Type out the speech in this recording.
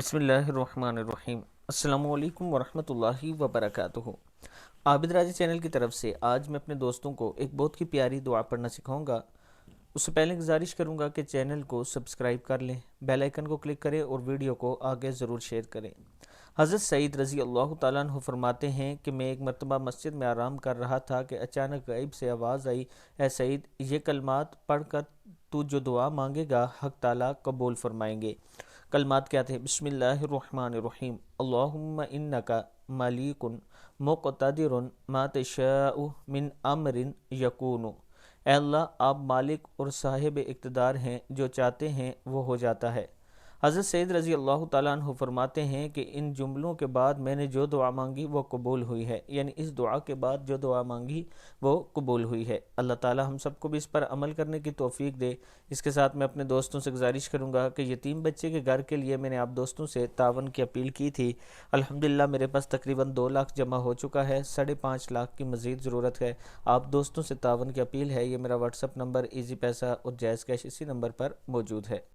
بسم اللہ الرحمن الرحیم۔ السلام علیکم ورحمۃ اللہ وبرکاتہ۔ عابد راجی چینل کی طرف سے آج میں اپنے دوستوں کو ایک بہت ہی پیاری دعا پڑھنا سکھاؤں گا۔ اس سے پہلے گزارش کروں گا کہ چینل کو سبسکرائب کر لیں، بیل آئیکن کو کلک کریں اور ویڈیو کو آگے ضرور شیئر کریں۔ حضرت سعید رضی اللہ تعالیٰ عنہ فرماتے ہیں کہ میں ایک مرتبہ مسجد میں آرام کر رہا تھا کہ اچانک غیب سے آواز آئی، اے سعید، یہ کلمات پڑھ کر تو جو دعا مانگے گا حق تعالیٰ قبول فرمائیں گے۔ کلمات کیا تھے؟ بسم اللہ الرحمن الرحیم۔ اللہم انکا ملیک مقتدر ما تشاء من امر یکون۔ اے اللہ، آپ مالک اور صاحب اقتدار ہیں، جو چاہتے ہیں وہ ہو جاتا ہے۔ حضرت سعید رضی اللہ تعالیٰ عنہ فرماتے ہیں کہ ان جملوں کے بعد میں نے جو دعا مانگی وہ قبول ہوئی ہے، یعنی اس دعا کے بعد جو دعا مانگی وہ قبول ہوئی ہے۔ اللہ تعالیٰ ہم سب کو بھی اس پر عمل کرنے کی توفیق دے۔ اس کے ساتھ میں اپنے دوستوں سے گزارش کروں گا کہ یتیم بچے کے گھر کے لیے میں نے آپ دوستوں سے تعاون کی اپیل کی تھی۔ الحمدللہ میرے پاس تقریباً 2 لاکھ جمع ہو چکا ہے، 5.5 لاکھ کی مزید ضرورت ہے۔ آپ دوستوں سے تعاون کی اپیل ہے۔ یہ میرا واٹس اپ نمبر ایزی پیسہ اور جائز کیش اسی نمبر پر موجود ہے۔